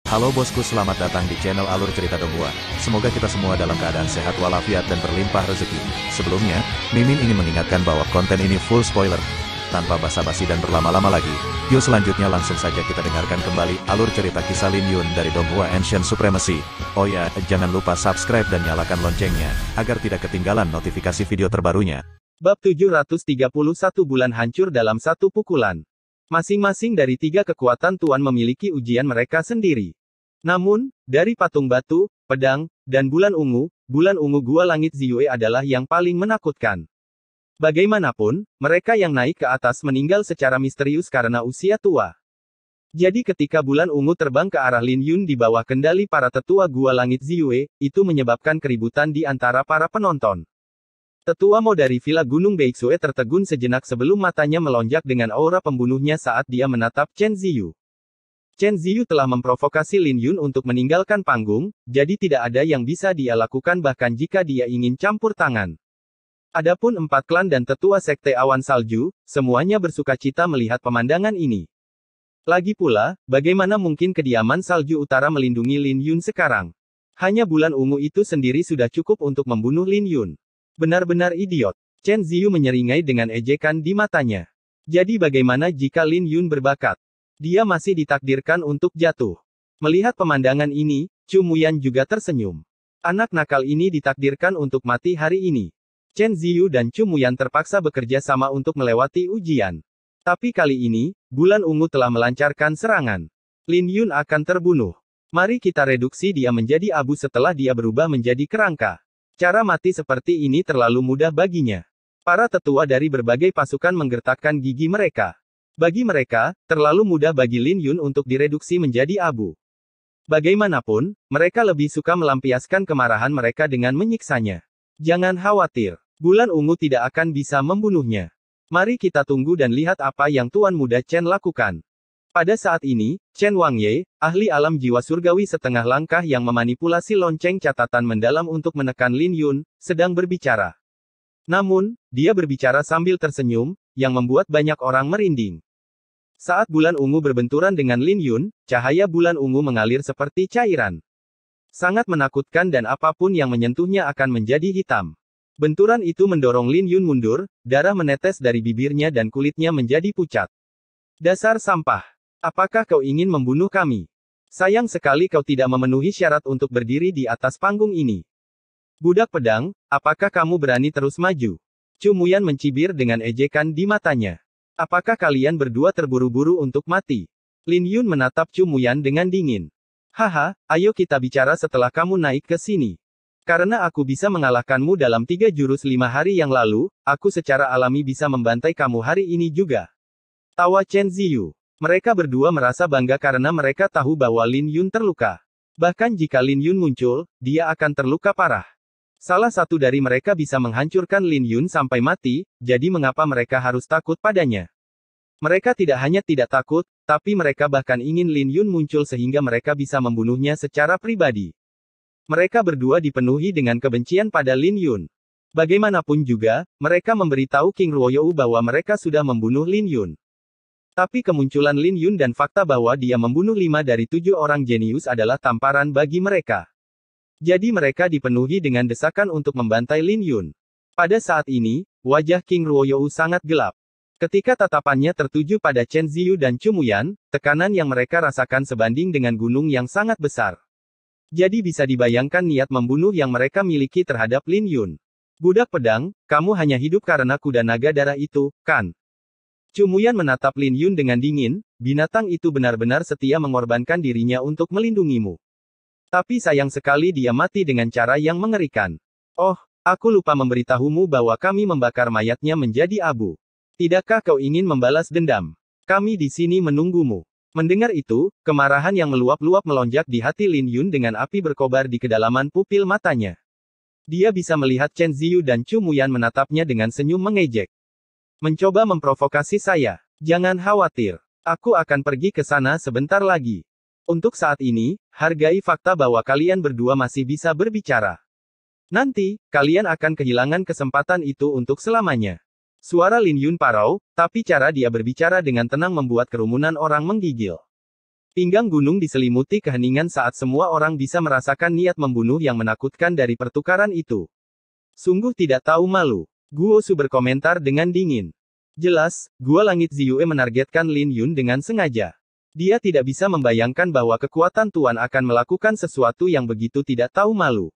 Halo bosku, selamat datang di channel Alur Cerita Donghua. Semoga kita semua dalam keadaan sehat walafiat dan berlimpah rezeki. Sebelumnya, Mimin ingin mengingatkan bahwa konten ini full spoiler. Tanpa basa-basi dan berlama-lama lagi, yuk selanjutnya langsung saja kita dengarkan kembali alur cerita kisah Lin Yun dari Donghua Ancient Supremacy. Oh ya, jangan lupa subscribe dan nyalakan loncengnya, agar tidak ketinggalan notifikasi video terbarunya. Bab 731 bulan hancur dalam satu pukulan. Masing-masing dari tiga kekuatan Tuan memiliki ujian mereka sendiri. Namun, dari patung batu, pedang, dan bulan ungu gua langit Ziyue adalah yang paling menakutkan. Bagaimanapun, mereka yang naik ke atas meninggal secara misterius karena usia tua. Jadi ketika bulan ungu terbang ke arah Lin Yun di bawah kendali para tetua gua langit Ziyue, itu menyebabkan keributan di antara para penonton. Tetua Mo dari Villa Gunung Beixue tertegun sejenak sebelum matanya melonjak dengan aura pembunuhnya saat dia menatap Chen Ziyu. Chen Ziyu telah memprovokasi Lin Yun untuk meninggalkan panggung, jadi tidak ada yang bisa dia lakukan bahkan jika dia ingin campur tangan. Adapun empat klan dan tetua sekte awan salju, semuanya bersukacita melihat pemandangan ini. Lagi pula, bagaimana mungkin kediaman salju utara melindungi Lin Yun sekarang? Hanya bulan ungu itu sendiri sudah cukup untuk membunuh Lin Yun. Benar-benar idiot. Chen Ziyu menyeringai dengan ejekan di matanya. Jadi bagaimana jika Lin Yun berbakat? Dia masih ditakdirkan untuk jatuh. Melihat pemandangan ini, Chu Muyan juga tersenyum. Anak nakal ini ditakdirkan untuk mati hari ini. Chen Ziyu dan Chu Muyan terpaksa bekerja sama untuk melewati ujian. Tapi kali ini, bulan ungu telah melancarkan serangan. Lin Yun akan terbunuh. Mari kita reduksi dia menjadi abu setelah dia berubah menjadi kerangka. Cara mati seperti ini terlalu mudah baginya. Para tetua dari berbagai pasukan menggertakkan gigi mereka. Bagi mereka, terlalu mudah bagi Lin Yun untuk direduksi menjadi abu. Bagaimanapun, mereka lebih suka melampiaskan kemarahan mereka dengan menyiksanya. Jangan khawatir, bulan ungu tidak akan bisa membunuhnya. Mari kita tunggu dan lihat apa yang Tuan Muda Chen lakukan. Pada saat ini, Chen Wangye, ahli alam jiwa surgawi setengah langkah yang memanipulasi lonceng catatan mendalam untuk menekan Lin Yun, sedang berbicara. Namun, dia berbicara sambil tersenyum, yang membuat banyak orang merinding. Saat bulan ungu berbenturan dengan Lin Yun, cahaya bulan ungu mengalir seperti cairan. Sangat menakutkan dan apapun yang menyentuhnya akan menjadi hitam. Benturan itu mendorong Lin Yun mundur, darah menetes dari bibirnya dan kulitnya menjadi pucat. Dasar sampah. Apakah kau ingin membunuh kami? Sayang sekali kau tidak memenuhi syarat untuk berdiri di atas panggung ini. Budak pedang, apakah kamu berani terus maju? Chu Muyan mencibir dengan ejekan di matanya. Apakah kalian berdua terburu-buru untuk mati? Lin Yun menatap Chu Muyan dengan dingin. Haha, ayo kita bicara setelah kamu naik ke sini. Karena aku bisa mengalahkanmu dalam 3 jurus 5 hari yang lalu, aku secara alami bisa membantai kamu hari ini juga. Tawa Chen Ziyu. Mereka berdua merasa bangga karena mereka tahu bahwa Lin Yun terluka. Bahkan jika Lin Yun muncul, dia akan terluka parah. Salah satu dari mereka bisa menghancurkan Lin Yun sampai mati, jadi mengapa mereka harus takut padanya? Mereka tidak hanya tidak takut, tapi mereka bahkan ingin Lin Yun muncul sehingga mereka bisa membunuhnya secara pribadi. Mereka berdua dipenuhi dengan kebencian pada Lin Yun. Bagaimanapun juga, mereka memberitahu King Ruoyou bahwa mereka sudah membunuh Lin Yun. Tapi kemunculan Lin Yun dan fakta bahwa dia membunuh 5 dari 7 orang jenius adalah tamparan bagi mereka. Jadi mereka dipenuhi dengan desakan untuk membantai Lin Yun. Pada saat ini, wajah King Ruoyou sangat gelap. Ketika tatapannya tertuju pada Chen Ziyu dan Chu Muyan, tekanan yang mereka rasakan sebanding dengan gunung yang sangat besar. Jadi bisa dibayangkan niat membunuh yang mereka miliki terhadap Lin Yun. Budak pedang, kamu hanya hidup karena kuda naga darah itu, kan? Chu Muyan menatap Lin Yun dengan dingin, binatang itu benar-benar setia mengorbankan dirinya untuk melindungimu. Tapi sayang sekali dia mati dengan cara yang mengerikan. Oh, aku lupa memberitahumu bahwa kami membakar mayatnya menjadi abu. Tidakkah kau ingin membalas dendam? Kami di sini menunggumu. Mendengar itu, kemarahan yang meluap-luap melonjak di hati Lin Yun dengan api berkobar di kedalaman pupil matanya. Dia bisa melihat Chen Ziyu dan Chu Muyan menatapnya dengan senyum mengejek. Mencoba memprovokasi saya. Jangan khawatir. Aku akan pergi ke sana sebentar lagi. Untuk saat ini, hargai fakta bahwa kalian berdua masih bisa berbicara. Nanti, kalian akan kehilangan kesempatan itu untuk selamanya. Suara Lin Yun parau, tapi cara dia berbicara dengan tenang membuat kerumunan orang menggigil. Pinggang gunung diselimuti keheningan saat semua orang bisa merasakan niat membunuh yang menakutkan dari pertukaran itu. Sungguh tidak tahu malu. Guo Su berkomentar dengan dingin. Jelas, Gua Langit Ziyue menargetkan Lin Yun dengan sengaja. Dia tidak bisa membayangkan bahwa kekuatan Tuan akan melakukan sesuatu yang begitu tidak tahu malu.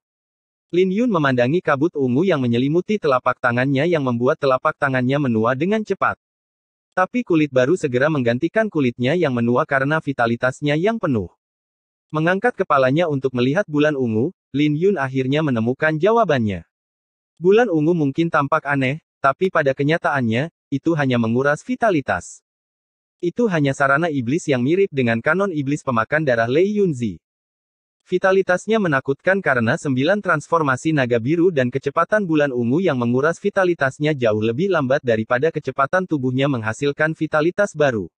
Lin Yun memandangi kabut ungu yang menyelimuti telapak tangannya yang membuat telapak tangannya menua dengan cepat. Tapi kulit baru segera menggantikan kulitnya yang menua karena vitalitasnya yang penuh. Mengangkat kepalanya untuk melihat bulan ungu, Lin Yun akhirnya menemukan jawabannya. Bulan ungu mungkin tampak aneh, tapi pada kenyataannya, itu hanya menguras vitalitas. Itu hanya sarana iblis yang mirip dengan kanon iblis pemakan darah Lei Yunzi. Vitalitasnya menakutkan karena 9 transformasi naga biru dan kecepatan bulan ungu yang menguras vitalitasnya jauh lebih lambat daripada kecepatan tubuhnya menghasilkan vitalitas baru.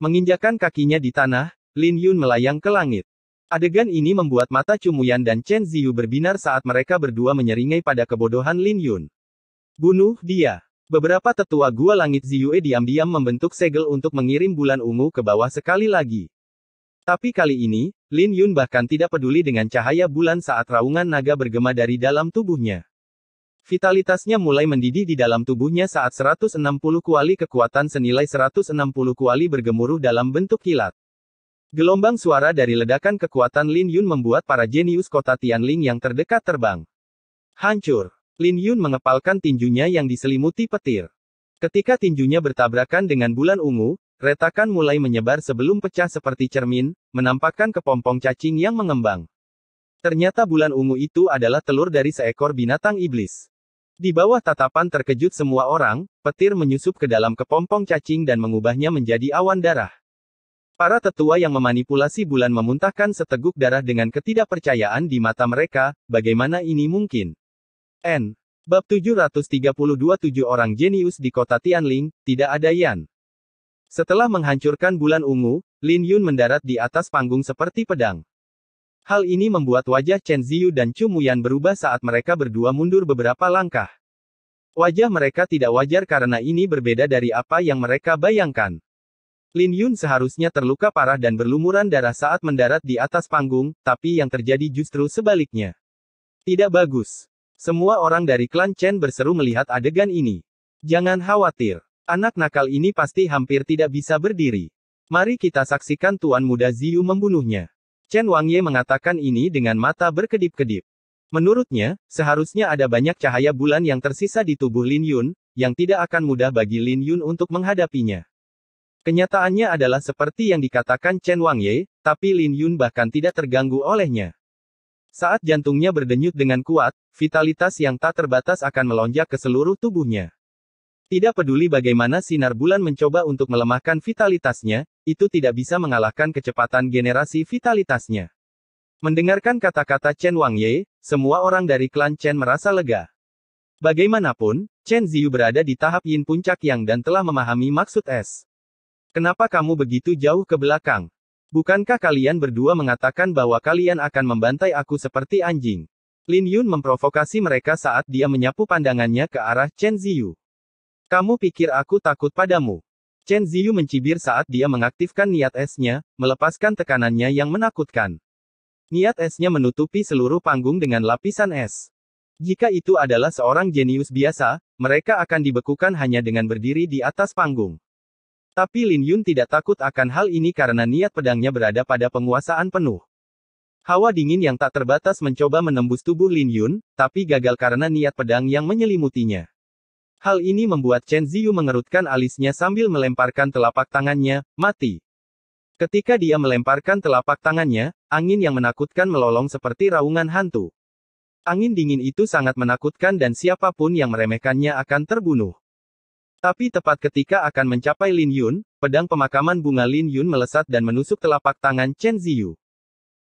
Menginjakan kakinya di tanah, Lin Yun melayang ke langit. Adegan ini membuat mata Cumuyan dan Chen Ziyu berbinar saat mereka berdua menyeringai pada kebodohan Lin Yun. Bunuh dia. Beberapa tetua Gua Langit Ziyue diam-diam membentuk segel untuk mengirim bulan ungu ke bawah sekali lagi. Tapi kali ini, Lin Yun bahkan tidak peduli dengan cahaya bulan saat raungan naga bergema dari dalam tubuhnya. Vitalitasnya mulai mendidih di dalam tubuhnya saat 160 kuali kekuatan senilai 160 kuali bergemuruh dalam bentuk kilat. Gelombang suara dari ledakan kekuatan Lin Yun membuat para jenius kota Tianling yang terdekat terbang. Hancur. Lin Yun mengepalkan tinjunya yang diselimuti petir. Ketika tinjunya bertabrakan dengan bulan ungu, retakan mulai menyebar sebelum pecah seperti cermin, menampakkan kepompong cacing yang mengembang. Ternyata bulan ungu itu adalah telur dari seekor binatang iblis. Di bawah tatapan terkejut semua orang, petir menyusup ke dalam kepompong cacing dan mengubahnya menjadi awan darah. Para tetua yang memanipulasi bulan memuntahkan seteguk darah dengan ketidakpercayaan di mata mereka, bagaimana ini mungkin? Bab 732 7 orang jenius di kota Tianling, tidak ada Yan. Setelah menghancurkan bulan ungu, Lin Yun mendarat di atas panggung seperti pedang. Hal ini membuat wajah Chen Ziyu dan Cumuyan berubah saat mereka berdua mundur beberapa langkah. Wajah mereka tidak wajar karena ini berbeda dari apa yang mereka bayangkan. Lin Yun seharusnya terluka parah dan berlumuran darah saat mendarat di atas panggung, tapi yang terjadi justru sebaliknya. Tidak bagus. Semua orang dari klan Chen berseru melihat adegan ini. Jangan khawatir. Anak nakal ini pasti hampir tidak bisa berdiri. Mari kita saksikan Tuan Muda Ziyu membunuhnya. Chen Wangye mengatakan ini dengan mata berkedip-kedip. Menurutnya, seharusnya ada banyak cahaya bulan yang tersisa di tubuh Lin Yun, yang tidak akan mudah bagi Lin Yun untuk menghadapinya. Kenyataannya adalah seperti yang dikatakan Chen Wangye, tapi Lin Yun bahkan tidak terganggu olehnya. Saat jantungnya berdenyut dengan kuat, vitalitas yang tak terbatas akan melonjak ke seluruh tubuhnya. Tidak peduli bagaimana sinar bulan mencoba untuk melemahkan vitalitasnya, itu tidak bisa mengalahkan kecepatan generasi vitalitasnya. Mendengarkan kata-kata Chen Wangye, semua orang dari klan Chen merasa lega. Bagaimanapun, Chen Ziyu berada di tahap yin puncak yang dan telah memahami maksud es. Kenapa kamu begitu jauh ke belakang? Bukankah kalian berdua mengatakan bahwa kalian akan membantai aku seperti anjing? Lin Yun memprovokasi mereka saat dia menyapu pandangannya ke arah Chen Ziyu. Kamu pikir aku takut padamu? Chen Ziyu mencibir saat dia mengaktifkan niat esnya, melepaskan tekanannya yang menakutkan. Niat esnya menutupi seluruh panggung dengan lapisan es. Jika itu adalah seorang jenius biasa, mereka akan dibekukan hanya dengan berdiri di atas panggung. Tapi Lin Yun tidak takut akan hal ini karena niat pedangnya berada pada penguasaan penuh. Hawa dingin yang tak terbatas mencoba menembus tubuh Lin Yun, tapi gagal karena niat pedang yang menyelimutinya. Hal ini membuat Chen Ziyu mengerutkan alisnya sambil melemparkan telapak tangannya, mati. Ketika dia melemparkan telapak tangannya, angin yang menakutkan melolong seperti raungan hantu. Angin dingin itu sangat menakutkan dan siapapun yang meremehkannya akan terbunuh. Tapi tepat ketika akan mencapai Lin Yun, pedang pemakaman bunga Lin Yun melesat dan menusuk telapak tangan Chen Ziyu.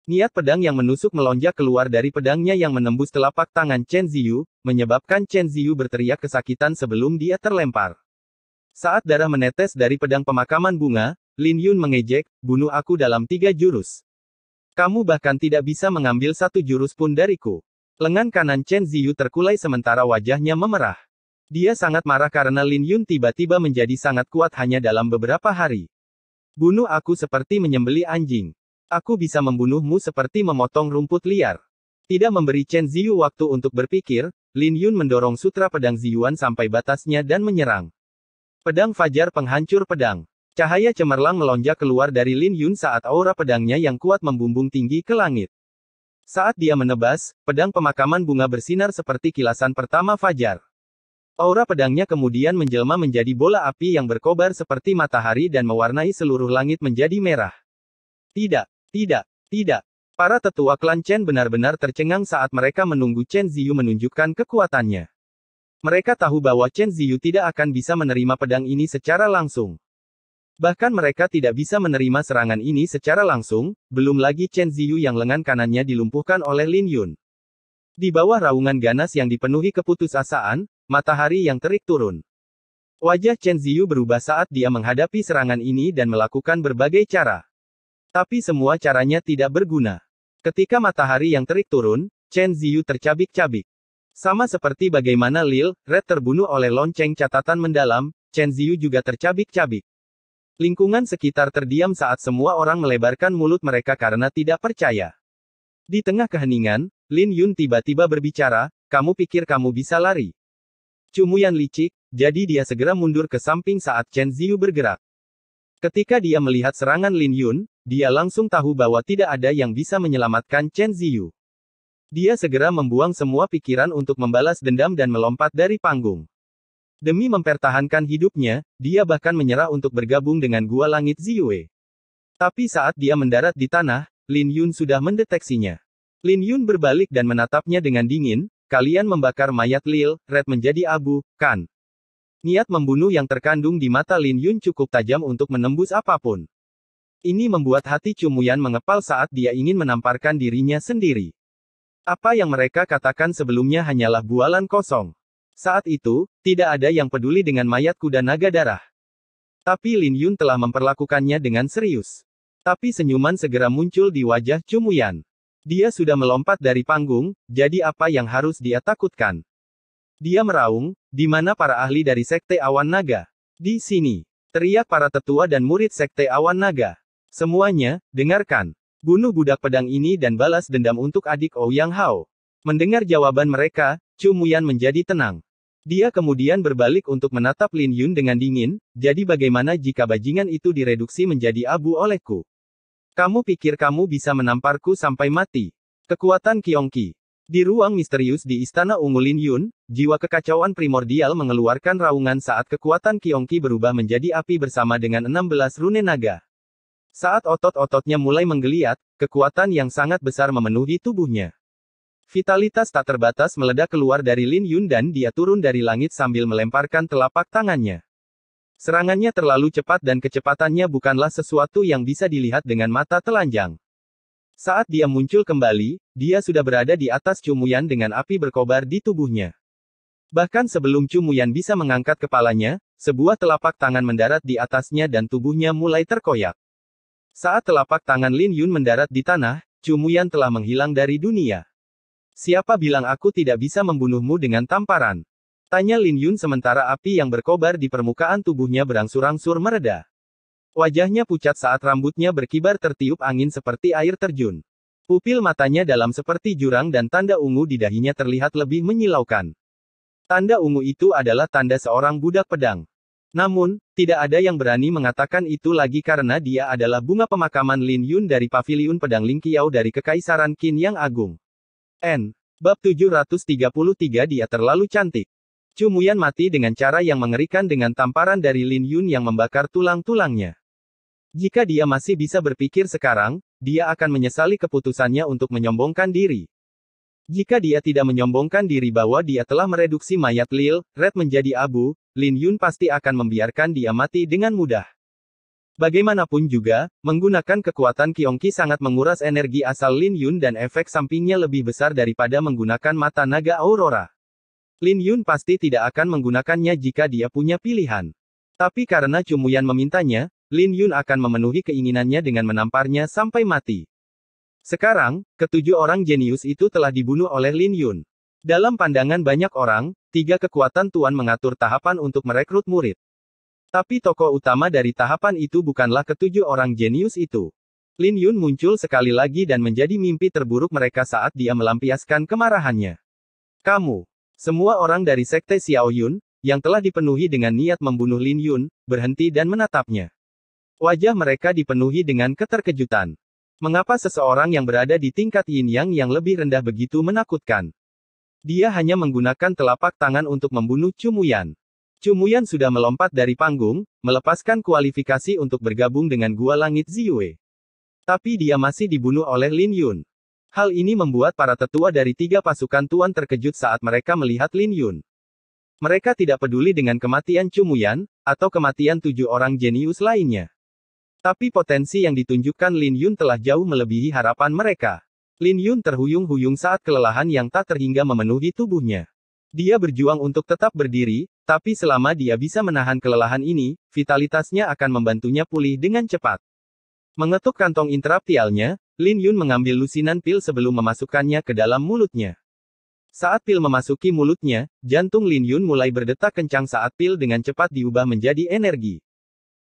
Niat pedang yang menusuk melonjak keluar dari pedangnya yang menembus telapak tangan Chen Ziyu, menyebabkan Chen Ziyu berteriak kesakitan sebelum dia terlempar. Saat darah menetes dari pedang pemakaman bunga, Lin Yun mengejek, bunuh aku dalam 3 jurus. Kamu bahkan tidak bisa mengambil 1 jurus pun dariku. Lengan kanan Chen Ziyu terkulai sementara wajahnya memerah. Dia sangat marah karena Lin Yun tiba-tiba menjadi sangat kuat hanya dalam beberapa hari. Bunuh aku seperti menyembelih anjing. Aku bisa membunuhmu seperti memotong rumput liar. Tidak memberi Chen Ziyu waktu untuk berpikir, Lin Yun mendorong sutra pedang Ziyuan sampai batasnya dan menyerang. Pedang fajar penghancur pedang. Cahaya cemerlang melonjak keluar dari Lin Yun saat aura pedangnya yang kuat membumbung tinggi ke langit. Saat dia menebas, pedang pemakaman bunga bersinar seperti kilasan pertama fajar. Aura pedangnya kemudian menjelma menjadi bola api yang berkobar seperti matahari dan mewarnai seluruh langit menjadi merah. Tidak, tidak, tidak. Para tetua klan Chen benar-benar tercengang saat mereka menunggu Chen Ziyu menunjukkan kekuatannya. Mereka tahu bahwa Chen Ziyu tidak akan bisa menerima pedang ini secara langsung. Bahkan mereka tidak bisa menerima serangan ini secara langsung, belum lagi Chen Ziyu yang lengan kanannya dilumpuhkan oleh Lin Yun. Di bawah raungan ganas yang dipenuhi keputusasaan, matahari yang terik turun. Wajah Chen Ziyu berubah saat dia menghadapi serangan ini dan melakukan berbagai cara. Tapi semua caranya tidak berguna. Ketika matahari yang terik turun, Chen Ziyu tercabik-cabik. Sama seperti bagaimana Lil Red terbunuh oleh lonceng catatan mendalam, Chen Ziyu juga tercabik-cabik. Lingkungan sekitar terdiam saat semua orang melebarkan mulut mereka karena tidak percaya. Di tengah keheningan, Lin Yun tiba-tiba berbicara, "Kamu pikir kamu bisa lari?" Cumuyan licik, jadi dia segera mundur ke samping saat Chen Ziyu bergerak. Ketika dia melihat serangan Lin Yun, dia langsung tahu bahwa tidak ada yang bisa menyelamatkan Chen Ziyu. Dia segera membuang semua pikiran untuk membalas dendam dan melompat dari panggung. Demi mempertahankan hidupnya, dia bahkan menyerah untuk bergabung dengan Gua Langit Ziyue. Tapi saat dia mendarat di tanah, Lin Yun sudah mendeteksinya. Lin Yun berbalik dan menatapnya dengan dingin, "Kalian membakar mayat Lil Red menjadi abu, kan?" Niat membunuh yang terkandung di mata Lin Yun cukup tajam untuk menembus apapun. Ini membuat hati Cumuyan mengepal saat dia ingin menamparkan dirinya sendiri. Apa yang mereka katakan sebelumnya hanyalah bualan kosong. Saat itu, tidak ada yang peduli dengan mayat kuda naga darah. Tapi Lin Yun telah memperlakukannya dengan serius. Tapi senyuman segera muncul di wajah Cumuyan. Dia sudah melompat dari panggung, jadi apa yang harus dia takutkan? Dia meraung, "Di mana para ahli dari Sekte Awan Naga?" "Di sini," teriak para tetua dan murid Sekte Awan Naga. "Semuanya, dengarkan. Bunuh budak pedang ini dan balas dendam untuk adik Ouyang Hao." Mendengar jawaban mereka, Cumuyan menjadi tenang. Dia kemudian berbalik untuk menatap Lin Yun dengan dingin, "Jadi bagaimana jika bajingan itu direduksi menjadi abu olehku? Kamu pikir kamu bisa menamparku sampai mati?" Kekuatan Qionqi. Di ruang misterius di Istana Ungu Lin Yun, jiwa kekacauan primordial mengeluarkan raungan saat kekuatan Qionqi berubah menjadi api bersama dengan 16 rune naga. Saat otot-ototnya mulai menggeliat, kekuatan yang sangat besar memenuhi tubuhnya. Vitalitas tak terbatas meledak keluar dari Lin Yun dan dia turun dari langit sambil melemparkan telapak tangannya. Serangannya terlalu cepat dan kecepatannya bukanlah sesuatu yang bisa dilihat dengan mata telanjang. Saat dia muncul kembali, dia sudah berada di atas Cumuyan dengan api berkobar di tubuhnya. Bahkan sebelum Cumuyan bisa mengangkat kepalanya, sebuah telapak tangan mendarat di atasnya dan tubuhnya mulai terkoyak. Saat telapak tangan Lin Yun mendarat di tanah, Cumuyan telah menghilang dari dunia. "Siapa bilang aku tidak bisa membunuhmu dengan tamparan?" tanya Lin Yun sementara api yang berkobar di permukaan tubuhnya berangsur-angsur mereda. Wajahnya pucat saat rambutnya berkibar tertiup angin seperti air terjun. Pupil matanya dalam seperti jurang dan tanda ungu di dahinya terlihat lebih menyilaukan. Tanda ungu itu adalah tanda seorang budak pedang. Namun, tidak ada yang berani mengatakan itu lagi karena dia adalah bunga pemakaman Lin Yun dari Paviliun Pedang Ling Qiao dari Kekaisaran Qin yang Agung. Bab 733 Dia terlalu cantik. Cumuyan mati dengan cara yang mengerikan dengan tamparan dari Lin Yun yang membakar tulang-tulangnya. Jika dia masih bisa berpikir sekarang, dia akan menyesali keputusannya untuk menyombongkan diri. Jika dia tidak menyombongkan diri bahwa dia telah mereduksi mayat Lil Red menjadi abu, Lin Yun pasti akan membiarkan dia mati dengan mudah. Bagaimanapun juga, menggunakan kekuatan Qionqi sangat menguras energi asal Lin Yun dan efek sampingnya lebih besar daripada menggunakan mata naga Aurora. Lin Yun pasti tidak akan menggunakannya jika dia punya pilihan. Tapi karena Cumuyan memintanya, Lin Yun akan memenuhi keinginannya dengan menamparnya sampai mati. Sekarang, ketujuh orang jenius itu telah dibunuh oleh Lin Yun. Dalam pandangan banyak orang, tiga kekuatan Tuan mengatur tahapan untuk merekrut murid. Tapi tokoh utama dari tahapan itu bukanlah ketujuh orang jenius itu. Lin Yun muncul sekali lagi dan menjadi mimpi terburuk mereka saat dia melampiaskan kemarahannya. Kamu, semua orang dari Sekte Xiao Yun, yang telah dipenuhi dengan niat membunuh Lin Yun, berhenti dan menatapnya. Wajah mereka dipenuhi dengan keterkejutan. Mengapa seseorang yang berada di tingkat yin yang lebih rendah begitu menakutkan? Dia hanya menggunakan telapak tangan untuk membunuh Chu Muyan. Chu Muyan sudah melompat dari panggung, melepaskan kualifikasi untuk bergabung dengan Gua Langit Ziyue. Tapi dia masih dibunuh oleh Lin Yun. Hal ini membuat para tetua dari tiga pasukan Tuan terkejut saat mereka melihat Lin Yun. Mereka tidak peduli dengan kematian Chu Muyan, atau kematian 7 orang jenius lainnya. Tapi potensi yang ditunjukkan Lin Yun telah jauh melebihi harapan mereka. Lin Yun terhuyung-huyung saat kelelahan yang tak terhingga memenuhi tubuhnya. Dia berjuang untuk tetap berdiri, tapi selama dia bisa menahan kelelahan ini, vitalitasnya akan membantunya pulih dengan cepat. Mengetuk kantong intraptialnya, Lin Yun mengambil lusinan pil sebelum memasukkannya ke dalam mulutnya. Saat pil memasuki mulutnya, jantung Lin Yun mulai berdetak kencang saat pil dengan cepat diubah menjadi energi.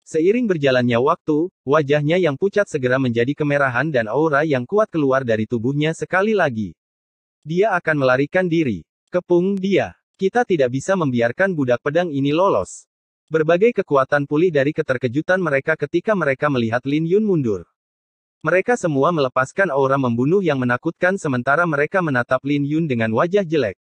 Seiring berjalannya waktu, wajahnya yang pucat segera menjadi kemerahan dan aura yang kuat keluar dari tubuhnya sekali lagi. Dia akan melarikan diri. Kepung dia. Kita tidak bisa membiarkan budak pedang ini lolos. Berbagai kekuatan pulih dari keterkejutan mereka ketika mereka melihat Lin Yun mundur. Mereka semua melepaskan aura membunuh yang menakutkan sementara mereka menatap Lin Yun dengan wajah jelek.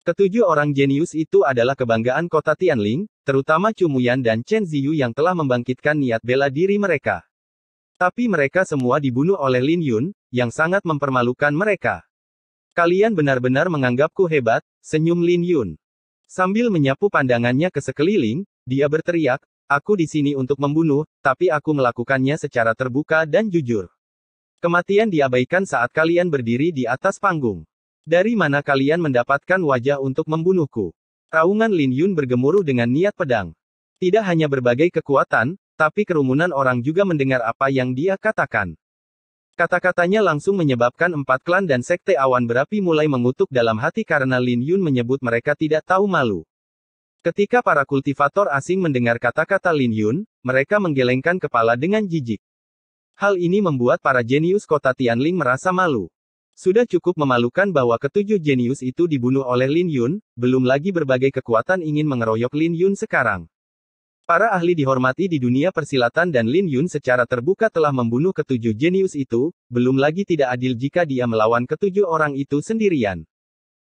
Ketujuh orang jenius itu adalah kebanggaan kota Tianling, terutama Chu Muyan dan Chen Ziyu yang telah membangkitkan niat bela diri mereka. Tapi mereka semua dibunuh oleh Lin Yun, yang sangat mempermalukan mereka. Kalian benar-benar menganggapku hebat, senyum Lin Yun. Sambil menyapu pandangannya ke sekeliling, dia berteriak, aku di sini untuk membunuh, tapi aku melakukannya secara terbuka dan jujur. Kematian diabaikan saat kalian berdiri di atas panggung. Dari mana kalian mendapatkan wajah untuk membunuhku? Raungan Lin Yun bergemuruh dengan niat pedang. Tidak hanya berbagai kekuatan, tapi kerumunan orang juga mendengar apa yang dia katakan. Kata-katanya langsung menyebabkan 4 klan dan sekte awan berapi mulai mengutuk dalam hati karena Lin Yun menyebut mereka tidak tahu malu. Ketika para kultivator asing mendengar kata-kata Lin Yun, mereka menggelengkan kepala dengan jijik. Hal ini membuat para jenius kota Tianling merasa malu. Sudah cukup memalukan bahwa ketujuh jenius itu dibunuh oleh Lin Yun, belum lagi berbagai kekuatan ingin mengeroyok Lin Yun sekarang. Para ahli dihormati di dunia persilatan dan Lin Yun secara terbuka telah membunuh ketujuh jenius itu, belum lagi tidak adil jika dia melawan ketujuh orang itu sendirian.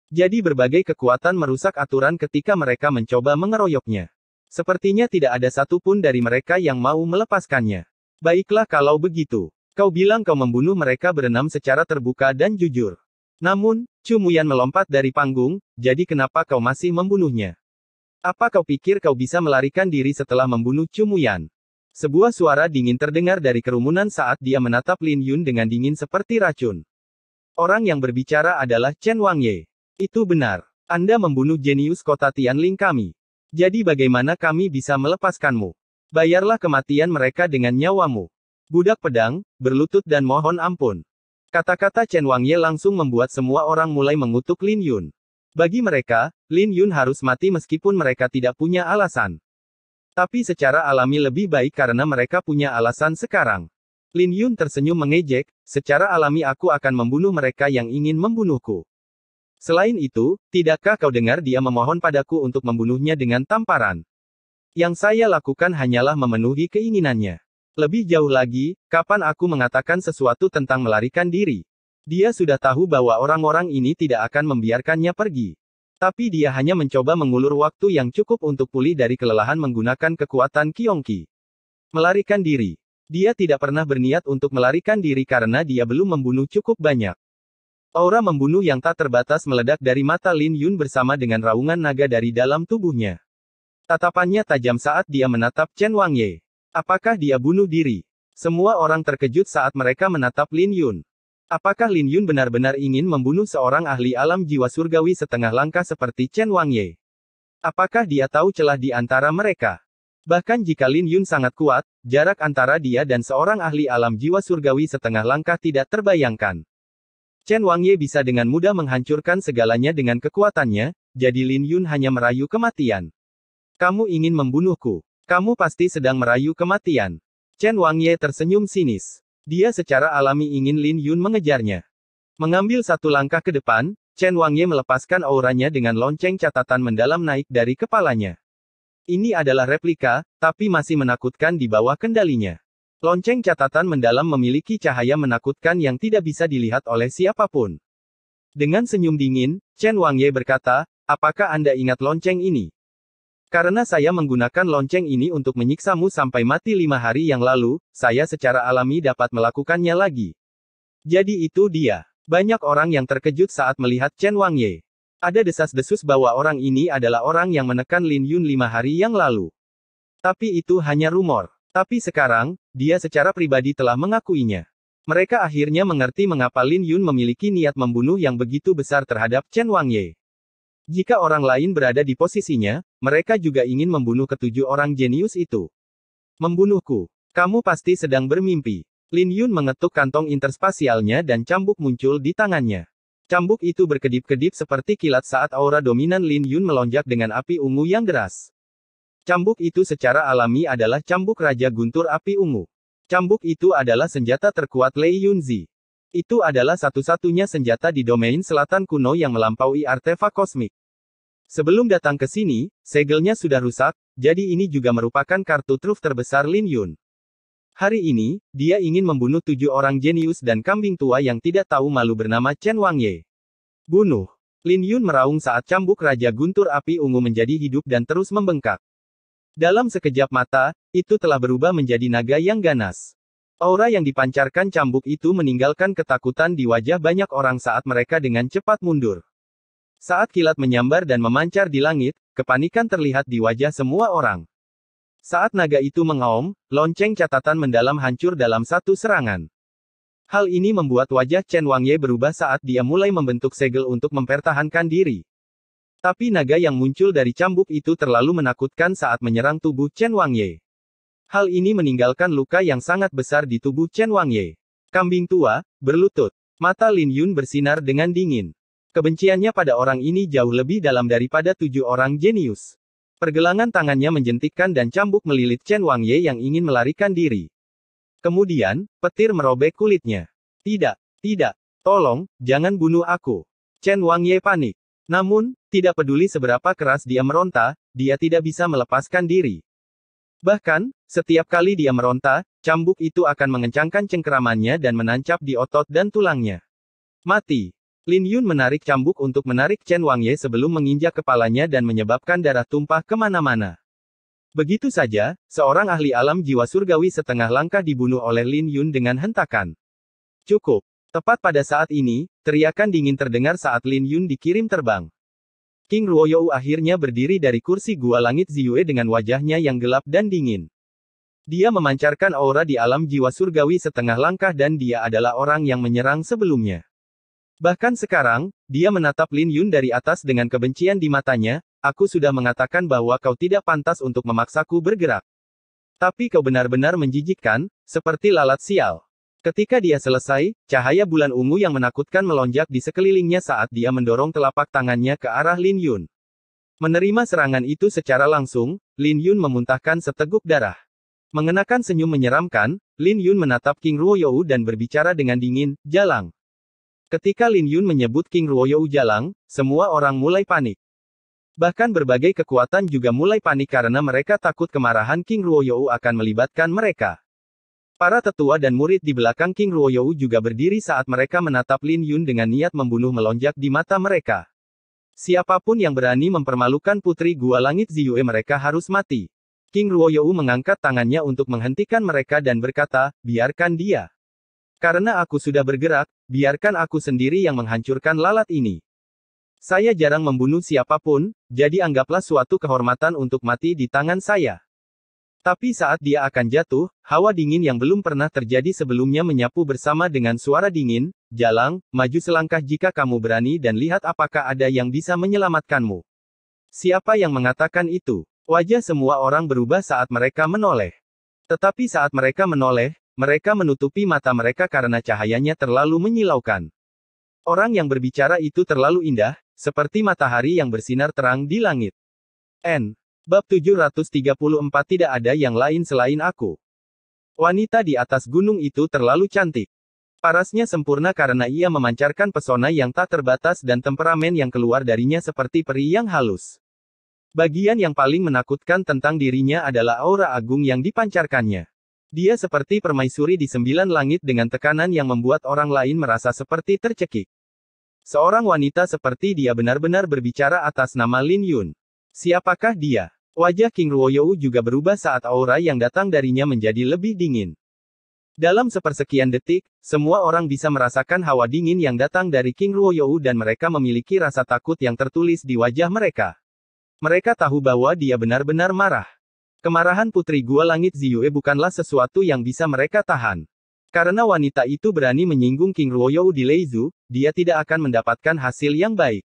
Jadi berbagai kekuatan merusak aturan ketika mereka mencoba mengeroyoknya. Sepertinya tidak ada satupun dari mereka yang mau melepaskannya. Baiklah kalau begitu. Kau bilang kau membunuh mereka berenam secara terbuka dan jujur. Namun, Chu Muyan melompat dari panggung, jadi kenapa kau masih membunuhnya? Apa kau pikir kau bisa melarikan diri setelah membunuh Chu Muyan? Sebuah suara dingin terdengar dari kerumunan saat dia menatap Lin Yun dengan dingin seperti racun. Orang yang berbicara adalah Chen Wangye. Itu benar. Anda membunuh jenius kota Tianling kami. Jadi bagaimana kami bisa melepaskanmu? Bayarlah kematian mereka dengan nyawamu. Budak pedang, berlutut dan mohon ampun. Kata-kata Chen Wangye langsung membuat semua orang mulai mengutuk Lin Yun. Bagi mereka, Lin Yun harus mati meskipun mereka tidak punya alasan. Tapi secara alami lebih baik karena mereka punya alasan sekarang. Lin Yun tersenyum mengejek, secara alami aku akan membunuh mereka yang ingin membunuhku. Selain itu, tidakkah kau dengar dia memohon padaku untuk membunuhnya dengan tamparan? Yang saya lakukan hanyalah memenuhi keinginannya. Lebih jauh lagi, kapan aku mengatakan sesuatu tentang melarikan diri? Dia sudah tahu bahwa orang-orang ini tidak akan membiarkannya pergi. Tapi dia hanya mencoba mengulur waktu yang cukup untuk pulih dari kelelahan menggunakan kekuatan Qiongqi. Melarikan diri. Dia tidak pernah berniat untuk melarikan diri karena dia belum membunuh cukup banyak. Aura membunuh yang tak terbatas meledak dari mata Lin Yun bersama dengan raungan naga dari dalam tubuhnya. Tatapannya tajam saat dia menatap Chen Wangye. Apakah dia bunuh diri? Semua orang terkejut saat mereka menatap Lin Yun. Apakah Lin Yun benar-benar ingin membunuh seorang ahli alam jiwa surgawi setengah langkah seperti Chen Wangye? Apakah dia tahu celah di antara mereka? Bahkan jika Lin Yun sangat kuat, jarak antara dia dan seorang ahli alam jiwa surgawi setengah langkah tidak terbayangkan. Chen Wangye bisa dengan mudah menghancurkan segalanya dengan kekuatannya, jadi Lin Yun hanya merayu kematian. Kamu ingin membunuhku? Kamu pasti sedang merayu kematian. Chen Wangye tersenyum sinis. Dia secara alami ingin Lin Yun mengejarnya. Mengambil satu langkah ke depan, Chen Wangye melepaskan auranya dengan lonceng catatan mendalam naik dari kepalanya. Ini adalah replika, tapi masih menakutkan di bawah kendalinya. Lonceng catatan mendalam memiliki cahaya menakutkan yang tidak bisa dilihat oleh siapapun. Dengan senyum dingin, Chen Wangye berkata, apakah Anda ingat lonceng ini? Karena saya menggunakan lonceng ini untuk menyiksamu sampai mati 5 hari yang lalu, saya secara alami dapat melakukannya lagi. Jadi itu dia. Banyak orang yang terkejut saat melihat Chen Wangye. Ada desas-desus bahwa orang ini adalah orang yang menekan Lin Yun 5 hari yang lalu. Tapi itu hanya rumor. Tapi sekarang, dia secara pribadi telah mengakuinya. Mereka akhirnya mengerti mengapa Lin Yun memiliki niat membunuh yang begitu besar terhadap Chen Wangye. Jika orang lain berada di posisinya, mereka juga ingin membunuh ketujuh orang jenius itu. Membunuhku. Kamu pasti sedang bermimpi. Lin Yun mengetuk kantong interspasialnya dan cambuk muncul di tangannya. Cambuk itu berkedip-kedip seperti kilat saat aura dominan Lin Yun melonjak dengan api ungu yang deras. Cambuk itu secara alami adalah cambuk Raja Guntur Api Ungu. Cambuk itu adalah senjata terkuat Lei Yunzi. Itu adalah satu-satunya senjata di domain selatan kuno yang melampaui artefak kosmik. Sebelum datang ke sini, segelnya sudah rusak, jadi ini juga merupakan kartu truf terbesar Lin Yun. Hari ini, dia ingin membunuh 7 orang jenius dan kambing tua yang tidak tahu malu bernama Chen Wangye. Bunuh. Lin Yun meraung saat cambuk Raja Guntur Api Ungu menjadi hidup dan terus membengkak. Dalam sekejap mata, itu telah berubah menjadi naga yang ganas. Aura yang dipancarkan cambuk itu meninggalkan ketakutan di wajah banyak orang saat mereka dengan cepat mundur. Saat kilat menyambar dan memancar di langit, kepanikan terlihat di wajah semua orang. Saat naga itu mengaum, lonceng catatan mendalam hancur dalam satu serangan. Hal ini membuat wajah Chen Wangye berubah saat dia mulai membentuk segel untuk mempertahankan diri. Tapi naga yang muncul dari cambuk itu terlalu menakutkan saat menyerang tubuh Chen Wangye. Hal ini meninggalkan luka yang sangat besar di tubuh Chen Wangye. Kambing tua, berlutut. Mata Lin Yun bersinar dengan dingin. Kebenciannya pada orang ini jauh lebih dalam daripada 7 orang jenius. Pergelangan tangannya menjentikkan dan cambuk melilit Chen Wangye yang ingin melarikan diri. Kemudian, petir merobek kulitnya. Tidak, tidak, tolong, jangan bunuh aku. Chen Wangye panik. Namun, tidak peduli seberapa keras dia meronta, dia tidak bisa melepaskan diri. Bahkan, setiap kali dia meronta, cambuk itu akan mengencangkan cengkeramannya dan menancap di otot dan tulangnya. Mati. Lin Yun menarik cambuk untuk menarik Chen Wangye sebelum menginjak kepalanya dan menyebabkan darah tumpah kemana-mana. Begitu saja, seorang ahli alam jiwa surgawi setengah langkah dibunuh oleh Lin Yun dengan hentakan. Cukup. Tepat pada saat ini, teriakan dingin terdengar saat Lin Yun dikirim terbang. King Ruoyou akhirnya berdiri dari kursi gua langit Ziyue dengan wajahnya yang gelap dan dingin. Dia memancarkan aura di alam jiwa surgawi setengah langkah dan dia adalah orang yang menyerang sebelumnya. Bahkan sekarang, dia menatap Lin Yun dari atas dengan kebencian di matanya, aku sudah mengatakan bahwa kau tidak pantas untuk memaksaku bergerak. Tapi kau benar-benar menjijikkan, seperti lalat sial. Ketika dia selesai, cahaya bulan ungu yang menakutkan melonjak di sekelilingnya saat dia mendorong telapak tangannya ke arah Lin Yun. Menerima serangan itu secara langsung, Lin Yun memuntahkan seteguk darah. Mengenakan senyum menyeramkan, Lin Yun menatap King Ruoyou dan berbicara dengan dingin, jalang. Ketika Lin Yun menyebut King Ruoyou jalang, semua orang mulai panik. Bahkan berbagai kekuatan juga mulai panik karena mereka takut kemarahan King Ruoyou akan melibatkan mereka. Para tetua dan murid di belakang King Ruoyou juga berdiri saat mereka menatap Lin Yun dengan niat membunuh melonjak di mata mereka. Siapapun yang berani mempermalukan putri gua langit Ziyue mereka harus mati. King Ruoyou mengangkat tangannya untuk menghentikan mereka dan berkata, biarkan dia. Karena aku sudah bergerak, biarkan aku sendiri yang menghancurkan lalat ini. Saya jarang membunuh siapapun, jadi anggaplah suatu kehormatan untuk mati di tangan saya. Tapi saat dia akan jatuh, hawa dingin yang belum pernah terjadi sebelumnya menyapu bersama dengan suara dingin, jalang, maju selangkah jika kamu berani dan lihat apakah ada yang bisa menyelamatkanmu. Siapa yang mengatakan itu? Wajah semua orang berubah saat mereka menoleh. Tetapi saat mereka menoleh, mereka menutupi mata mereka karena cahayanya terlalu menyilaukan. Orang yang berbicara itu terlalu indah, seperti matahari yang bersinar terang di langit. Bab 734 Tidak ada yang lain selain aku. Wanita di atas gunung itu terlalu cantik. Parasnya sempurna karena ia memancarkan pesona yang tak terbatas dan temperamen yang keluar darinya seperti peri yang halus. Bagian yang paling menakutkan tentang dirinya adalah aura agung yang dipancarkannya. Dia seperti permaisuri di 9 langit dengan tekanan yang membuat orang lain merasa seperti tercekik. Seorang wanita seperti dia benar-benar berbicara atas nama Lin Yun. Siapakah dia? Wajah King Ruoyou juga berubah saat aura yang datang darinya menjadi lebih dingin. Dalam sepersekian detik, semua orang bisa merasakan hawa dingin yang datang dari King Ruoyou dan mereka memiliki rasa takut yang tertulis di wajah mereka. Mereka tahu bahwa dia benar-benar marah. Kemarahan Putri Gua Langit Ziyue bukanlah sesuatu yang bisa mereka tahan. Karena wanita itu berani menyinggung King Ruoyou di Leizu, dia tidak akan mendapatkan hasil yang baik.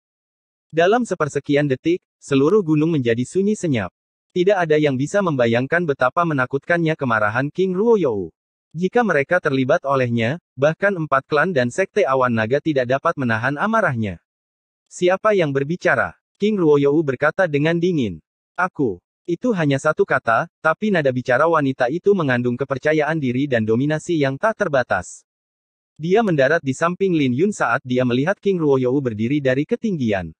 Dalam sepersekian detik, seluruh gunung menjadi sunyi senyap. Tidak ada yang bisa membayangkan betapa menakutkannya kemarahan King Ruoyou. Jika mereka terlibat olehnya, bahkan 4 klan dan sekte awan naga tidak dapat menahan amarahnya. Siapa yang berbicara? King Ruoyou berkata dengan dingin. Aku. Itu hanya satu kata, tapi nada bicara wanita itu mengandung kepercayaan diri dan dominasi yang tak terbatas. Dia mendarat di samping Lin Yun saat dia melihat King Ruoyou berdiri dari ketinggian.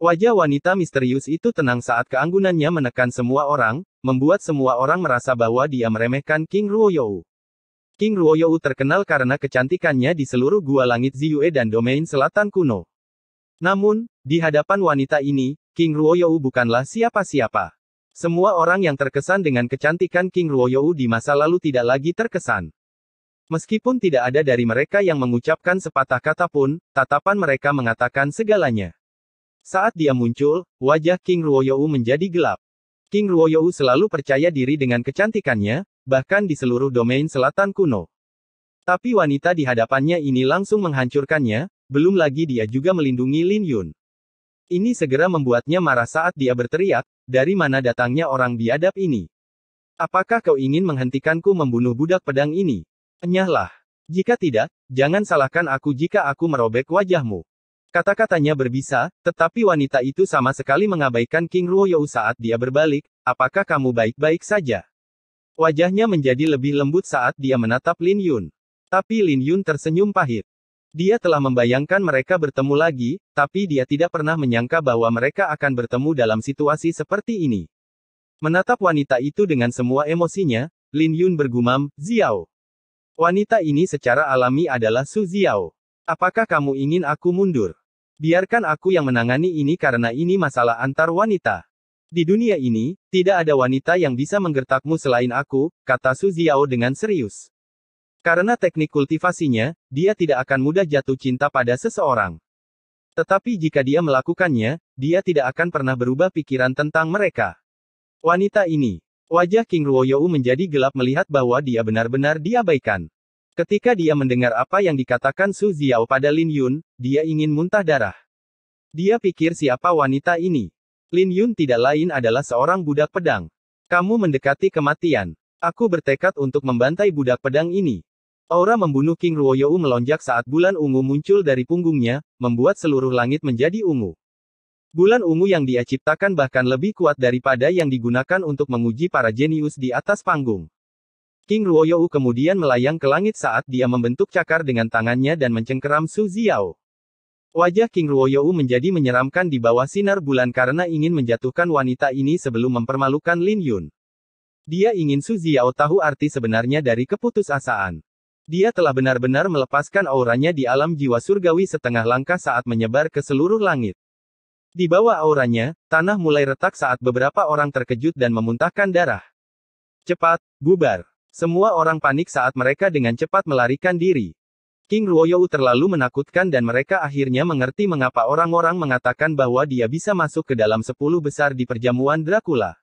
Wajah wanita misterius itu tenang saat keanggunannya menekan semua orang, membuat semua orang merasa bahwa dia meremehkan King Ruoyou. King Ruoyou terkenal karena kecantikannya di seluruh gua langit Ziyue dan domain selatan kuno. Namun, di hadapan wanita ini, King Ruoyou bukanlah siapa-siapa. Semua orang yang terkesan dengan kecantikan King Ruoyou di masa lalu tidak lagi terkesan. Meskipun tidak ada dari mereka yang mengucapkan sepatah kata pun, tatapan mereka mengatakan segalanya. Saat dia muncul, wajah King Ruoyou menjadi gelap. King Ruoyou selalu percaya diri dengan kecantikannya, bahkan di seluruh domain selatan kuno. Tapi wanita di hadapannya ini langsung menghancurkannya, belum lagi dia juga melindungi Lin Yun. Ini segera membuatnya marah saat dia berteriak, dari mana datangnya orang biadab ini? Apakah kau ingin menghentikanku membunuh budak pedang ini? Enyahlah. Jika tidak, jangan salahkan aku jika aku merobek wajahmu. Kata-katanya berbisa, tetapi wanita itu sama sekali mengabaikan King Ruoyou saat dia berbalik, apakah kamu baik-baik saja? Wajahnya menjadi lebih lembut saat dia menatap Lin Yun. Tapi Lin Yun tersenyum pahit. Dia telah membayangkan mereka bertemu lagi, tapi dia tidak pernah menyangka bahwa mereka akan bertemu dalam situasi seperti ini. Menatap wanita itu dengan semua emosinya, Lin Yun bergumam, Xiao. Wanita ini secara alami adalah Su Xiao. Apakah kamu ingin aku mundur? Biarkan aku yang menangani ini karena ini masalah antar wanita. Di dunia ini, tidak ada wanita yang bisa menggertakmu selain aku, kata Su Xiao dengan serius. Karena teknik kultivasinya, dia tidak akan mudah jatuh cinta pada seseorang. Tetapi jika dia melakukannya, dia tidak akan pernah berubah pikiran tentang mereka. Wanita ini. Wajah King Ruoyou menjadi gelap melihat bahwa dia benar-benar diabaikan. Ketika dia mendengar apa yang dikatakan Su Xiao pada Lin Yun, dia ingin muntah darah. Dia pikir siapa wanita ini? Lin Yun tidak lain adalah seorang budak pedang. Kamu mendekati kematian. Aku bertekad untuk membantai budak pedang ini. Aura membunuh King Ruoyou melonjak saat bulan ungu muncul dari punggungnya, membuat seluruh langit menjadi ungu. Bulan ungu yang dia ciptakan bahkan lebih kuat daripada yang digunakan untuk menguji para jenius di atas panggung. King Ruoyou kemudian melayang ke langit saat dia membentuk cakar dengan tangannya dan mencengkeram Su Xiao. Wajah King Ruoyou menjadi menyeramkan di bawah sinar bulan karena ingin menjatuhkan wanita ini sebelum mempermalukan Lin Yun. Dia ingin Su Xiao tahu arti sebenarnya dari keputusasaan. Dia telah benar-benar melepaskan auranya di alam jiwa surgawi setengah langkah saat menyebar ke seluruh langit. Di bawah auranya, tanah mulai retak saat beberapa orang terkejut dan memuntahkan darah. Cepat, bubar. Semua orang panik saat mereka dengan cepat melarikan diri. King Ruoyou terlalu menakutkan dan mereka akhirnya mengerti mengapa orang-orang mengatakan bahwa dia bisa masuk ke dalam 10 besar di perjamuan Dracula.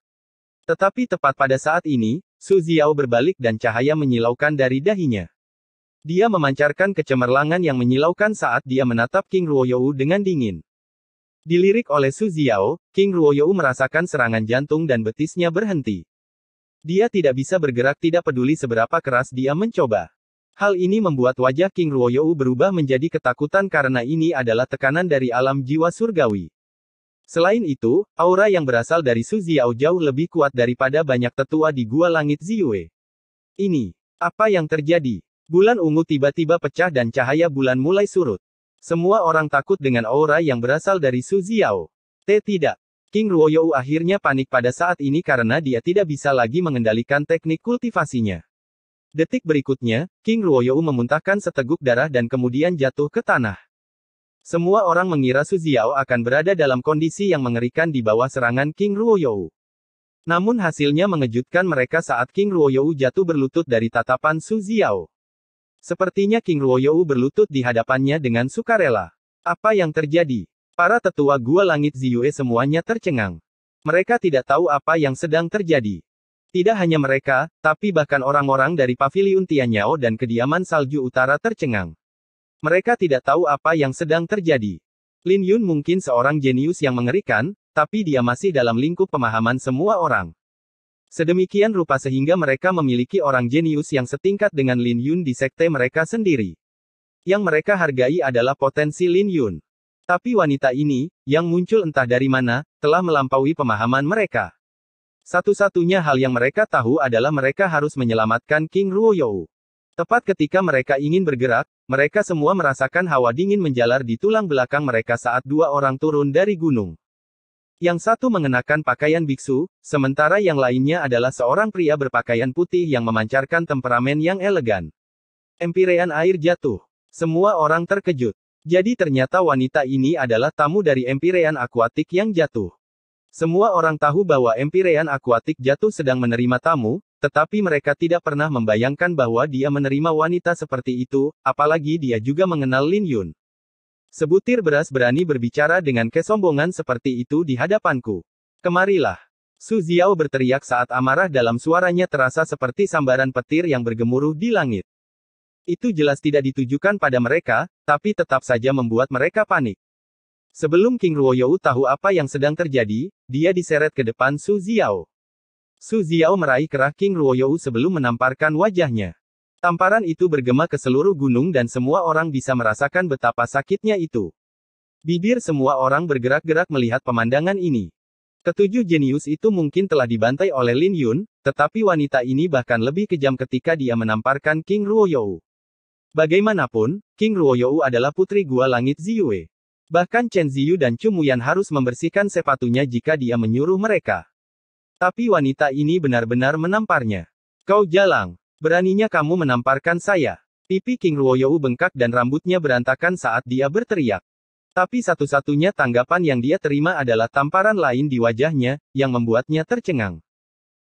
Tetapi tepat pada saat ini, Su Xiao berbalik dan cahaya menyilaukan dari dahinya. Dia memancarkan kecemerlangan yang menyilaukan saat dia menatap King Ruoyou dengan dingin. Dilirik oleh Su Xiao, King Ruoyou merasakan serangan jantung dan betisnya berhenti. Dia tidak bisa bergerak tidak peduli seberapa keras dia mencoba. Hal ini membuat wajah King Ruoyou berubah menjadi ketakutan karena ini adalah tekanan dari alam jiwa surgawi. Selain itu, aura yang berasal dari Su Xiao jauh lebih kuat daripada banyak tetua di Gua Langit Ziyue. Ini, apa yang terjadi? Bulan ungu tiba-tiba pecah dan cahaya bulan mulai surut. Semua orang takut dengan aura yang berasal dari Su Xiao. Tidak. King Ruoyou akhirnya panik pada saat ini karena dia tidak bisa lagi mengendalikan teknik kultivasinya. Detik berikutnya, King Ruoyou memuntahkan seteguk darah dan kemudian jatuh ke tanah. Semua orang mengira Su Xiao akan berada dalam kondisi yang mengerikan di bawah serangan King Ruoyou. Namun hasilnya mengejutkan mereka saat King Ruoyou jatuh berlutut dari tatapan Su Xiao. Sepertinya King Ruoyou berlutut di hadapannya dengan sukarela. Apa yang terjadi? Para tetua Gua Langit Ziyue semuanya tercengang. Mereka tidak tahu apa yang sedang terjadi. Tidak hanya mereka, tapi bahkan orang-orang dari Paviliun Tianyao dan Kediaman Salju Utara tercengang. Mereka tidak tahu apa yang sedang terjadi. Lin Yun mungkin seorang jenius yang mengerikan, tapi dia masih dalam lingkup pemahaman semua orang. Sedemikian rupa sehingga mereka memiliki orang jenius yang setingkat dengan Lin Yun di sekte mereka sendiri. Yang mereka hargai adalah potensi Lin Yun. Tapi wanita ini, yang muncul entah dari mana, telah melampaui pemahaman mereka. Satu-satunya hal yang mereka tahu adalah mereka harus menyelamatkan King Ruoyou. Tepat ketika mereka ingin bergerak, mereka semua merasakan hawa dingin menjalar di tulang belakang mereka saat dua orang turun dari gunung. Yang satu mengenakan pakaian biksu, sementara yang lainnya adalah seorang pria berpakaian putih yang memancarkan temperamen yang elegan. Empirean air jatuh. Semua orang terkejut. Jadi ternyata wanita ini adalah tamu dari Empirean Akuatik yang jatuh. Semua orang tahu bahwa Empirean Akuatik jatuh sedang menerima tamu, tetapi mereka tidak pernah membayangkan bahwa dia menerima wanita seperti itu, apalagi dia juga mengenal Lin Yun. Sebutir beras berani berbicara dengan kesombongan seperti itu di hadapanku. Kemarilah. Su Xiao berteriak saat amarah dalam suaranya terasa seperti sambaran petir yang bergemuruh di langit. Itu jelas tidak ditujukan pada mereka, tapi tetap saja membuat mereka panik. Sebelum King Ruoyou tahu apa yang sedang terjadi, dia diseret ke depan Su Xiao. Su Xiao meraih kerah King Ruoyou sebelum menamparkan wajahnya. Tamparan itu bergema ke seluruh gunung dan semua orang bisa merasakan betapa sakitnya itu. Bibir semua orang bergerak-gerak melihat pemandangan ini. Ketujuh jenius itu mungkin telah dibantai oleh Lin Yun, tetapi wanita ini bahkan lebih kejam ketika dia menamparkan King Ruoyou. Bagaimanapun, King Ruoyou adalah putri Gua Langit Ziyue. Bahkan Chen Ziyu dan Chu Muyan harus membersihkan sepatunya jika dia menyuruh mereka. Tapi wanita ini benar-benar menamparnya. Kau jalang. Beraninya kamu menamparkan saya. Pipi King Ruoyou bengkak dan rambutnya berantakan saat dia berteriak. Tapi satu-satunya tanggapan yang dia terima adalah tamparan lain di wajahnya, yang membuatnya tercengang.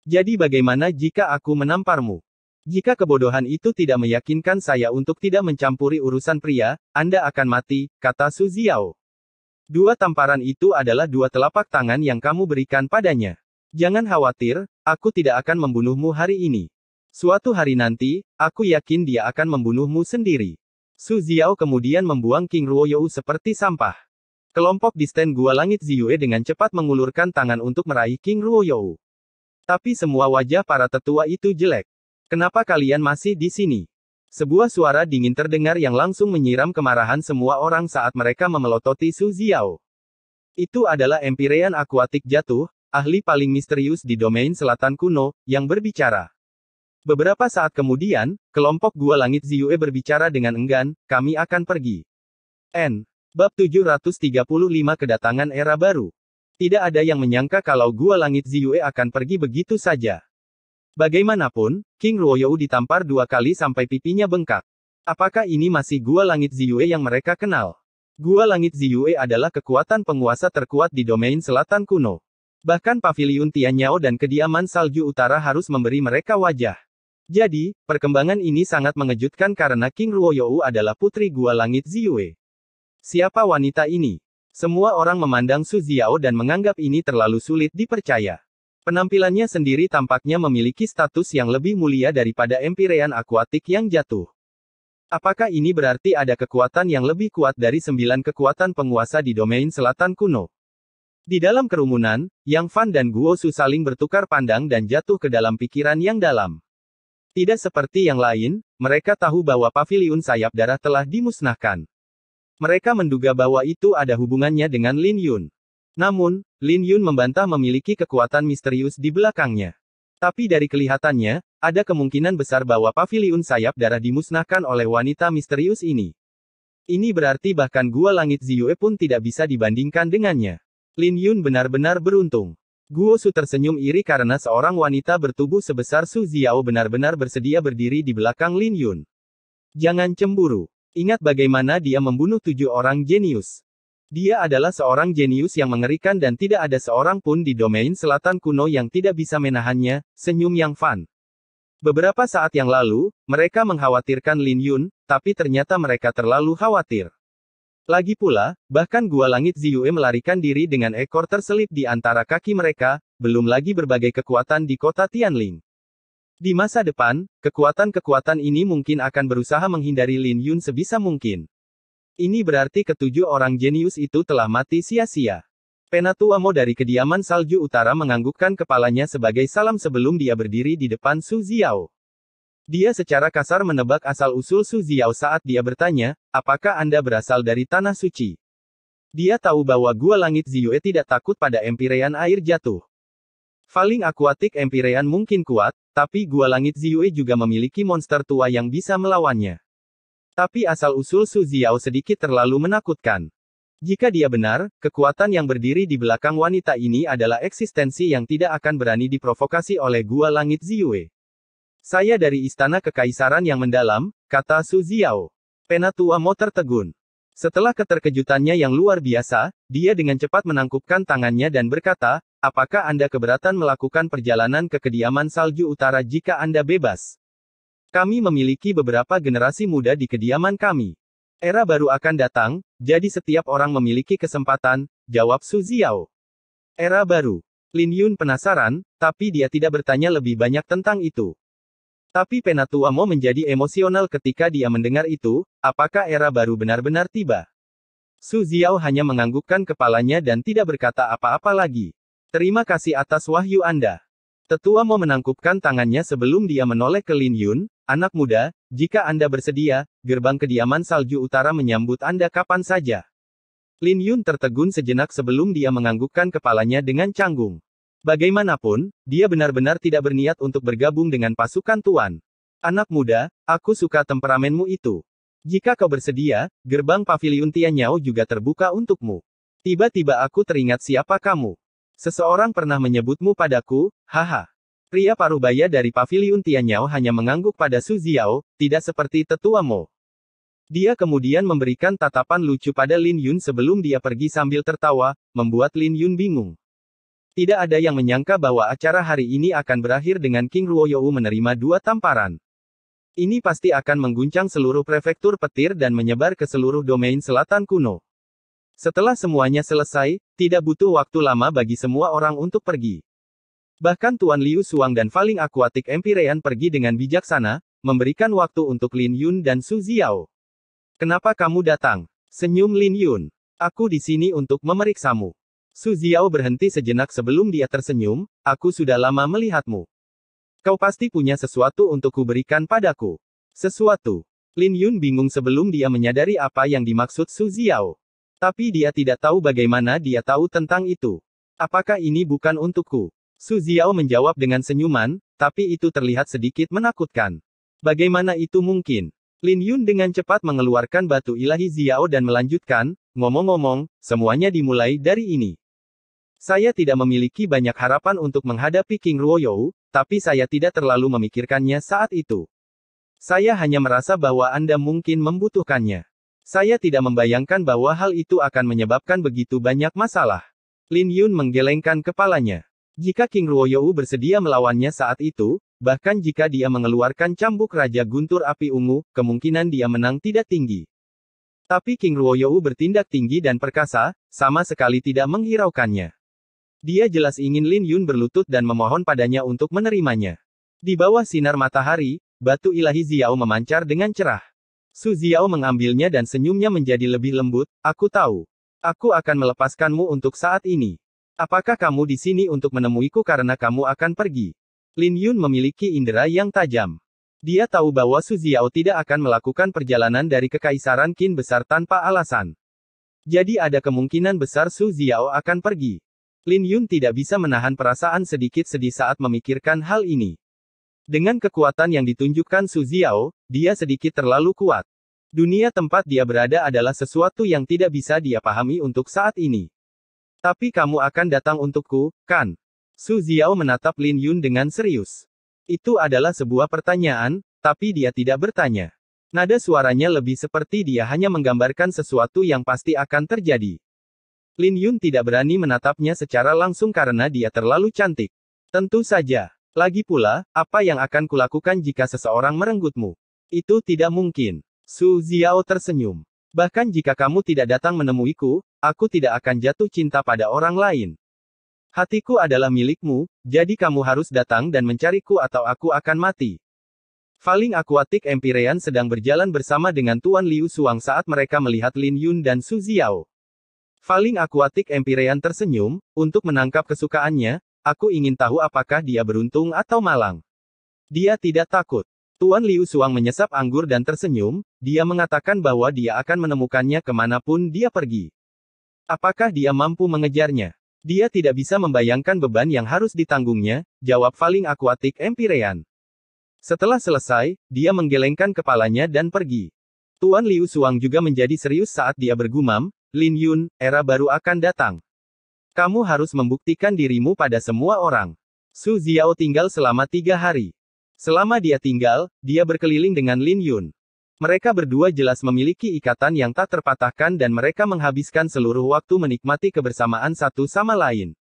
Jadi bagaimana jika aku menamparmu? Jika kebodohan itu tidak meyakinkan saya untuk tidak mencampuri urusan pria, Anda akan mati, kata Su Xiao. Dua tamparan itu adalah dua telapak tangan yang kamu berikan padanya. Jangan khawatir, aku tidak akan membunuhmu hari ini. Suatu hari nanti, aku yakin dia akan membunuhmu sendiri. Su Xiao kemudian membuang King Ruoyou seperti sampah. Kelompok di stand Gua Langit Ziyue dengan cepat mengulurkan tangan untuk meraih King Ruoyou. Tapi semua wajah para tetua itu jelek. Kenapa kalian masih di sini? Sebuah suara dingin terdengar yang langsung menyiram kemarahan semua orang saat mereka memelototi Su Xiao. Itu adalah Empirean Akuatik jatuh, ahli paling misterius di domain selatan kuno, yang berbicara. Beberapa saat kemudian, kelompok Gua Langit Ziyue berbicara dengan enggan, kami akan pergi. Bab 735 Kedatangan Era Baru. Tidak ada yang menyangka kalau Gua Langit Ziyue akan pergi begitu saja. Bagaimanapun, King Ruoyou ditampar dua kali sampai pipinya bengkak. Apakah ini masih Gua Langit Ziyue yang mereka kenal? Gua Langit Ziyue adalah kekuatan penguasa terkuat di domain selatan kuno. Bahkan Paviliun Tianyao dan Kediaman Salju Utara harus memberi mereka wajah. Jadi, perkembangan ini sangat mengejutkan karena King Ruoyou adalah putri Gua Langit Ziyue. Siapa wanita ini? Semua orang memandang Su Xiao dan menganggap ini terlalu sulit dipercaya. Penampilannya sendiri tampaknya memiliki status yang lebih mulia daripada Empirean Akuatik yang jatuh. Apakah ini berarti ada kekuatan yang lebih kuat dari 9 kekuatan penguasa di domain selatan kuno? Di dalam kerumunan, Yang Fan dan Guo Su saling bertukar pandang dan jatuh ke dalam pikiran yang dalam. Tidak seperti yang lain, mereka tahu bahwa Paviliun Sayap Darah telah dimusnahkan. Mereka menduga bahwa itu ada hubungannya dengan Lin Yun. Namun, Lin Yun membantah memiliki kekuatan misterius di belakangnya. Tapi dari kelihatannya, ada kemungkinan besar bahwa paviliun sayap darah dimusnahkan oleh wanita misterius ini. Ini berarti bahkan Gua Langit Ziyue pun tidak bisa dibandingkan dengannya. Lin Yun benar-benar beruntung. Guo Su tersenyum iri karena seorang wanita bertubuh sebesar Su Ziao benar-benar bersedia berdiri di belakang Lin Yun. Jangan cemburu. Ingat bagaimana dia membunuh 7 orang jenius. Dia adalah seorang jenius yang mengerikan dan tidak ada seorang pun di domain selatan kuno yang tidak bisa menahannya, senyum Yang Fan. Beberapa saat yang lalu, mereka mengkhawatirkan Lin Yun, tapi ternyata mereka terlalu khawatir. Lagi pula, bahkan Gua Langit Ziyue melarikan diri dengan ekor terselip di antara kaki mereka, belum lagi berbagai kekuatan di kota Tianling. Di masa depan, kekuatan-kekuatan ini mungkin akan berusaha menghindari Lin Yun sebisa mungkin. Ini berarti ketujuh orang jenius itu telah mati sia-sia. Penatua Mo dari kediaman salju utara menganggukkan kepalanya sebagai salam sebelum dia berdiri di depan Su Ziao. Dia secara kasar menebak asal-usul Su Ziao saat dia bertanya, apakah Anda berasal dari Tanah Suci? Dia tahu bahwa Gua Langit Ziyue tidak takut pada empirean air jatuh. Falling Aquatic Empirean mungkin kuat, tapi Gua Langit Ziyue juga memiliki monster tua yang bisa melawannya. Tapi asal-usul Su Ziao sedikit terlalu menakutkan. Jika dia benar, kekuatan yang berdiri di belakang wanita ini adalah eksistensi yang tidak akan berani diprovokasi oleh Gua Langit Ziyue. Saya dari Istana Kekaisaran yang mendalam, kata Su Ziao. Penatua Mo tertegun. Setelah keterkejutannya yang luar biasa, dia dengan cepat menangkupkan tangannya dan berkata, apakah Anda keberatan melakukan perjalanan ke kediaman salju utara jika Anda bebas? Kami memiliki beberapa generasi muda di kediaman kami. Era baru akan datang, jadi setiap orang memiliki kesempatan, jawab Su Ziao. Era baru. Lin Yun penasaran, tapi dia tidak bertanya lebih banyak tentang itu. Tapi Penatua Mo menjadi emosional ketika dia mendengar itu, apakah era baru benar-benar tiba? Su Ziao hanya menganggukkan kepalanya dan tidak berkata apa-apa lagi. Terima kasih atas wahyu Anda. Tetua Mo menangkupkan tangannya sebelum dia menoleh ke Lin Yun, anak muda, jika Anda bersedia, gerbang kediaman salju utara menyambut Anda kapan saja. Lin Yun tertegun sejenak sebelum dia menganggukkan kepalanya dengan canggung. Bagaimanapun, dia benar-benar tidak berniat untuk bergabung dengan pasukan Tuan. Anak muda, aku suka temperamenmu itu. Jika kau bersedia, gerbang paviliun Tianyao juga terbuka untukmu. Tiba-tiba aku teringat siapa kamu. Seseorang pernah menyebutmu padaku, haha. Pria parubaya dari paviliun Tianyao hanya mengangguk pada Su Ziao, tidak seperti Tetua Mo. Dia kemudian memberikan tatapan lucu pada Lin Yun sebelum dia pergi sambil tertawa, membuat Lin Yun bingung. Tidak ada yang menyangka bahwa acara hari ini akan berakhir dengan King Ruoyou menerima 2 tamparan. Ini pasti akan mengguncang seluruh prefektur petir dan menyebar ke seluruh domain selatan kuno. Setelah semuanya selesai, tidak butuh waktu lama bagi semua orang untuk pergi. Bahkan Tuan Liu Suang dan Falling Aquatic Empirean pergi dengan bijaksana, memberikan waktu untuk Lin Yun dan Su Ziao. Kenapa kamu datang? Senyum Lin Yun. Aku di sini untuk memeriksamu. Su Ziao berhenti sejenak sebelum dia tersenyum, aku sudah lama melihatmu. Kau pasti punya sesuatu untuk kuberikan padaku. Sesuatu. Lin Yun bingung sebelum dia menyadari apa yang dimaksud Su Ziao. Tapi dia tidak tahu bagaimana dia tahu tentang itu. Apakah ini bukan untukku? Su Ziao menjawab dengan senyuman, tapi itu terlihat sedikit menakutkan. Bagaimana itu mungkin? Lin Yun dengan cepat mengeluarkan batu ilahi Ziao dan melanjutkan, ngomong-ngomong, semuanya dimulai dari ini. Saya tidak memiliki banyak harapan untuk menghadapi King Ruoyou, tapi saya tidak terlalu memikirkannya saat itu. Saya hanya merasa bahwa Anda mungkin membutuhkannya. Saya tidak membayangkan bahwa hal itu akan menyebabkan begitu banyak masalah. Lin Yun menggelengkan kepalanya. Jika King Ruoyou bersedia melawannya saat itu, bahkan jika dia mengeluarkan cambuk Raja Guntur Api Ungu, kemungkinan dia menang tidak tinggi. Tapi King Ruoyou bertindak tinggi dan perkasa, sama sekali tidak menghiraukannya. Dia jelas ingin Lin Yun berlutut dan memohon padanya untuk menerimanya. Di bawah sinar matahari, batu ilahi Ziao memancar dengan cerah. Su Ziao mengambilnya dan senyumnya menjadi lebih lembut, aku tahu. Aku akan melepaskanmu untuk saat ini. Apakah kamu di sini untuk menemuiku karena kamu akan pergi? Lin Yun memiliki indera yang tajam. Dia tahu bahwa Su Ziao tidak akan melakukan perjalanan dari Kekaisaran Qin besar tanpa alasan. Jadi ada kemungkinan besar Su Xiao akan pergi. Lin Yun tidak bisa menahan perasaan sedikit sedih saat memikirkan hal ini. Dengan kekuatan yang ditunjukkan Su Xiao, dia sedikit terlalu kuat. Dunia tempat dia berada adalah sesuatu yang tidak bisa dia pahami untuk saat ini. Tapi kamu akan datang untukku, kan? Su Xiao menatap Lin Yun dengan serius. Itu adalah sebuah pertanyaan, tapi dia tidak bertanya. Nada suaranya lebih seperti dia hanya menggambarkan sesuatu yang pasti akan terjadi. Lin Yun tidak berani menatapnya secara langsung karena dia terlalu cantik. Tentu saja. Lagi pula, apa yang akan kulakukan jika seseorang merenggutmu? Itu tidak mungkin. Su Xiao tersenyum. Bahkan jika kamu tidak datang menemuiku, aku tidak akan jatuh cinta pada orang lain. Hatiku adalah milikmu, jadi kamu harus datang dan mencariku atau aku akan mati. Falling Aquatic Empyrean sedang berjalan bersama dengan Tuan Liu Suang saat mereka melihat Lin Yun dan Su Xiao. Falling Aquatic Empyrean tersenyum, untuk menangkap kesukaannya, aku ingin tahu apakah dia beruntung atau malang. Dia tidak takut. Tuan Liu Suang menyesap anggur dan tersenyum, dia mengatakan bahwa dia akan menemukannya kemanapun dia pergi. Apakah dia mampu mengejarnya? Dia tidak bisa membayangkan beban yang harus ditanggungnya, jawab Falling Aquatic Empyrean. Setelah selesai, dia menggelengkan kepalanya dan pergi. Tuan Liu Suang juga menjadi serius saat dia bergumam, Lin Yun, era baru akan datang. Kamu harus membuktikan dirimu pada semua orang. Su Xiao tinggal selama 3 hari. Selama dia tinggal, dia berkeliling dengan Lin Yun. Mereka berdua jelas memiliki ikatan yang tak terpatahkan dan mereka menghabiskan seluruh waktu menikmati kebersamaan satu sama lain.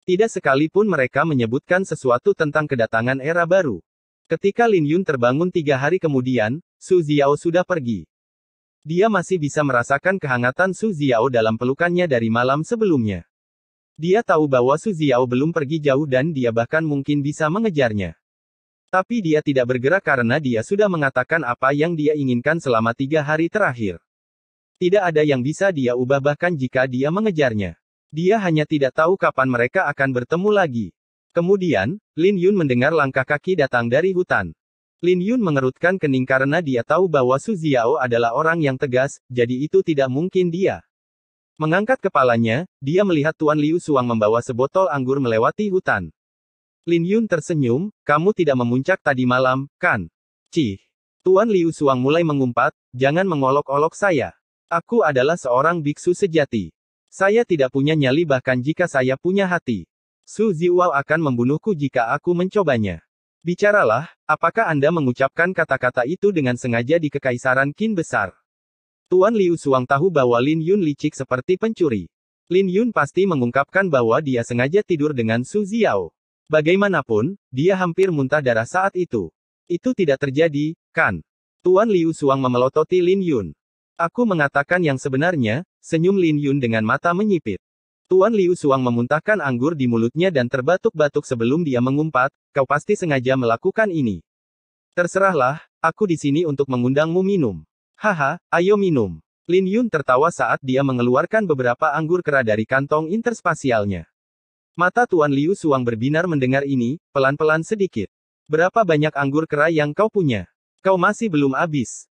Tidak sekalipun mereka menyebutkan sesuatu tentang kedatangan era baru. Ketika Lin Yun terbangun 3 hari kemudian, Su Xiao sudah pergi. Dia masih bisa merasakan kehangatan Su Xiao dalam pelukannya dari malam sebelumnya. Dia tahu bahwa Su Xiao belum pergi jauh dan dia bahkan mungkin bisa mengejarnya. Tapi dia tidak bergerak karena dia sudah mengatakan apa yang dia inginkan selama 3 hari terakhir. Tidak ada yang bisa dia ubah bahkan jika dia mengejarnya. Dia hanya tidak tahu kapan mereka akan bertemu lagi. Kemudian, Lin Yun mendengar langkah kaki datang dari hutan. Lin Yun mengerutkan kening karena dia tahu bahwa Su Xiao adalah orang yang tegas, jadi itu tidak mungkin dia. Mengangkat kepalanya, dia melihat Tuan Liu Suang membawa sebotol anggur melewati hutan. Lin Yun tersenyum, kamu tidak memuncak tadi malam, kan? Cih. Tuan Liu Suang mulai mengumpat, jangan mengolok-olok saya. Aku adalah seorang biksu sejati. Saya tidak punya nyali bahkan jika saya punya hati. Su Xiao akan membunuhku jika aku mencobanya. Bicaralah, apakah Anda mengucapkan kata-kata itu dengan sengaja di Kekaisaran Qin Besar? Tuan Liu Suang tahu bahwa Lin Yun licik seperti pencuri. Lin Yun pasti mengungkapkan bahwa dia sengaja tidur dengan Su Xiao. Bagaimanapun, dia hampir muntah darah saat itu. Itu tidak terjadi, kan? Tuan Liu Suang memelototi Lin Yun. Aku mengatakan yang sebenarnya, senyum Lin Yun dengan mata menyipit. Tuan Liu Suang memuntahkan anggur di mulutnya dan terbatuk-batuk sebelum dia mengumpat, kau pasti sengaja melakukan ini. Terserahlah, aku di sini untuk mengundangmu minum. Haha, ayo minum. Lin Yun tertawa saat dia mengeluarkan beberapa anggur kera dari kantong interspasialnya. Mata Tuan Liu Suang berbinar mendengar ini, pelan-pelan sedikit. Berapa banyak anggur kera yang kau punya? Kau masih belum habis.